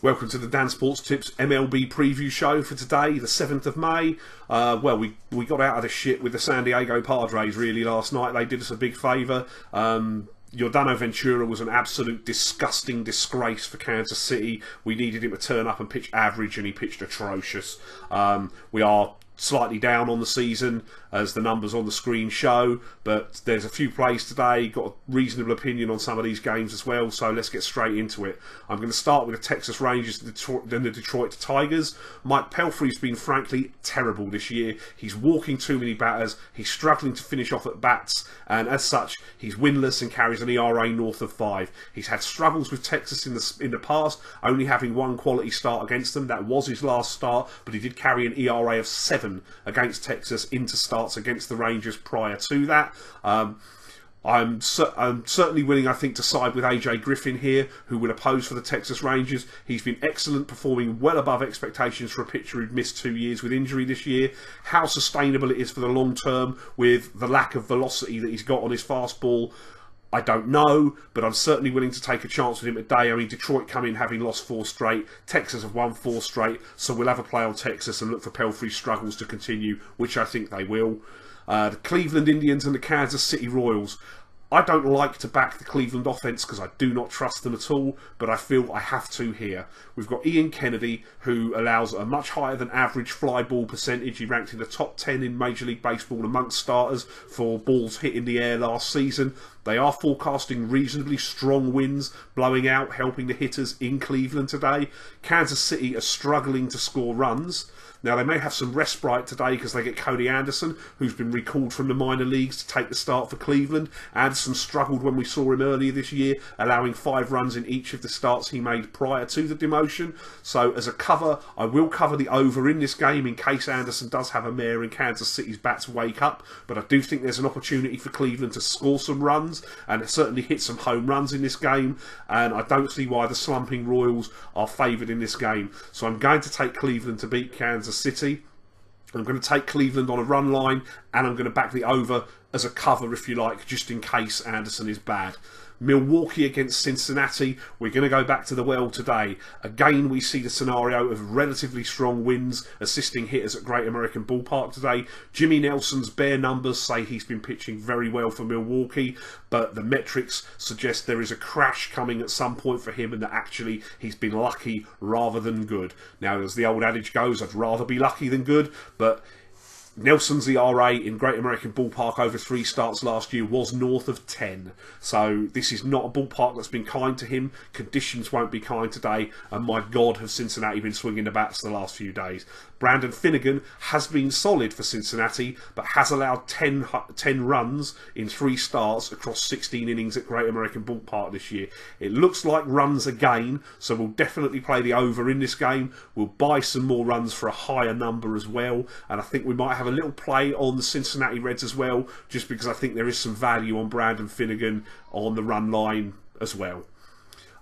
Welcome to the Dansports.tips MLB preview show for today, the 7th of May. Well, we got out of the shit with the San Diego Padres really last night. They did us a big favour. Yordano Ventura was an absolute disgusting disgrace for Kansas City. We needed him to turn up and pitch average, and he pitched atrocious. We are slightly down on the season, as the numbers on the screen show, but there's a few plays today, got a reasonable opinion on some of these games as well, so let's get straight into it. I'm going to start with the Texas Rangers then the Detroit Tigers. Mike Pelfrey's been frankly terrible this year. He's walking too many batters, he's struggling to finish off at bats, and as such he's winless and carries an ERA north of 5. He's had struggles with Texas in the past, only having one quality start against them. That was his last start, but he did carry an ERA of 7 against Texas into starts against the Rangers prior to that. I'm certainly willing, I think, to side with AJ Griffin here, who will oppose for the Texas Rangers. He's been excellent, performing well above expectations for a pitcher who'd missed 2 years with injury this year. How sustainable it is for the long term with the lack of velocity that he's got on his fastball, I don't know, but I'm certainly willing to take a chance with him today. I mean, Detroit come in having lost 4 straight. Texas have won 4 straight, so we'll have a play on Texas and look for Pelfrey's struggles to continue, which I think they will. The Cleveland Indians and the Kansas City Royals. I don't like to back the Cleveland offense because I do not trust them at all, but I feel I have to here. We've got Ian Kennedy, who allows a much higher than average fly ball percentage. He ranked in the top 10 in Major League Baseball amongst starters for balls hit in the air last season. They are forecasting reasonably strong winds blowing out, helping the hitters in Cleveland today. Kansas City are struggling to score runs. Now, they may have some respite today because they get Cody Anderson, who's been recalled from the minor leagues to take the start for Cleveland. Anderson struggled when we saw him earlier this year, allowing 5 runs in each of the starts he made prior to the demotion. So, as a cover, I will cover the over in this game in case Anderson does have a mare and Kansas City's bats wake up. But I do think there's an opportunity for Cleveland to score some runs and certainly hit some home runs in this game. And I don't see why the slumping Royals are favoured in this game. So I'm going to take Cleveland to beat Kansas City. I'm going to take Cleveland on a run line, and I'm going to back the over as a cover, if you like, just in case Anderson is bad. Milwaukee against Cincinnati. We're going to go back to the well today. Again, we see the scenario of relatively strong winds assisting hitters at Great American Ballpark today. Jimmy Nelson's bare numbers say he's been pitching very well for Milwaukee, but the metrics suggest there is a crash coming at some point for him and that actually he's been lucky rather than good. Now, as the old adage goes, I'd rather be lucky than good, but Nelson's ERA in Great American Ballpark over 3 starts last year was north of 10. So this is not a ballpark that's been kind to him. Conditions won't be kind today. And my God, have Cincinnati been swinging the bats the last few days. Brandon Finnegan has been solid for Cincinnati, but has allowed 10 runs in 3 starts across 16 innings at Great American Ballpark this year. It looks like runs again, so we'll definitely play the over in this game. We'll buy some more runs for a higher number as well, and I think we might have a little play on the Cincinnati Reds as well, just because I think there is some value on Brandon Finnegan on the run line as well.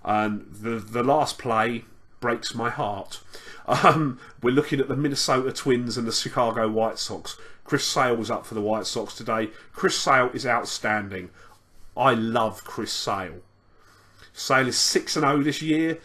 And the last play breaks my heart. We're looking at the Minnesota Twins and the Chicago White Sox. Chris Sale was up for the White Sox today. Chris Sale is outstanding. I love Chris Sale. Sale is 6-0 this year.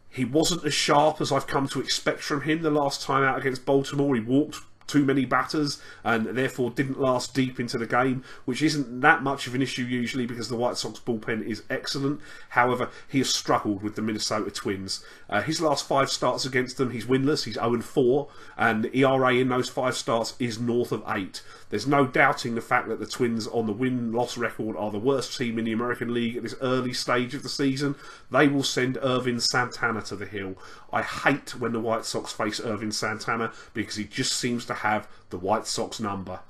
He wasn't as sharp as I've come to expect from him the last time out against Baltimore. He walked too many batters and therefore didn't last deep into the game, which isn't that much of an issue usually because the White Sox bullpen is excellent. However, he has struggled with the Minnesota Twins. His last 5 starts against them, he's winless, he's 0-4, and the ERA in those 5 starts is north of 8. There's no doubting the fact that the Twins on the win-loss record are the worst team in the American League at this early stage of the season. They will send Irvin Santana to the hill. I hate when the White Sox face Irvin Santana because he just seems to have the White Sox number.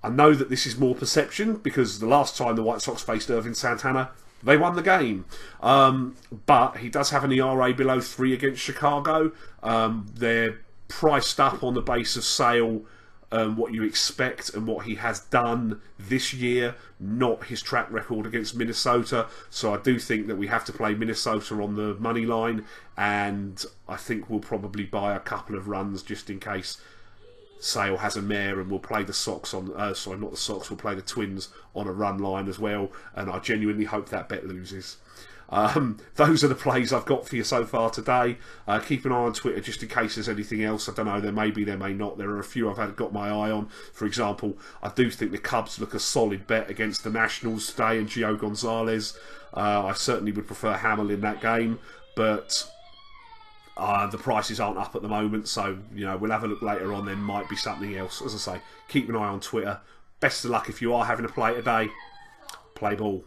I know that this is more perception because the last time the White Sox faced Irvin Santana, they won the game. But he does have an ERA below 3 against Chicago. They're priced up on the base of Sale, what you expect and what he has done this year, not his track record against Minnesota. So I do think that we have to play Minnesota on the money line, and I think we'll probably buy a couple of runs just in case Sale has a mare, and we'll play the Sox on, sorry, not the Sox, we'll play the Twins on a run line as well, and I genuinely hope that bet loses. Those are the plays I've got for you so far today. Keep an eye on Twitter just in case there's anything else. I don't know, there may be, there may not. There are a few I've got my eye on. For example, I do think the Cubs look a solid bet against the Nationals today and Gio Gonzalez. I certainly would prefer Hamill in that game, but the prices aren't up at the moment, so we'll have a look later on. There might be something else. As I say, keep an eye on Twitter. Best of luck if you are having a play today. Play ball.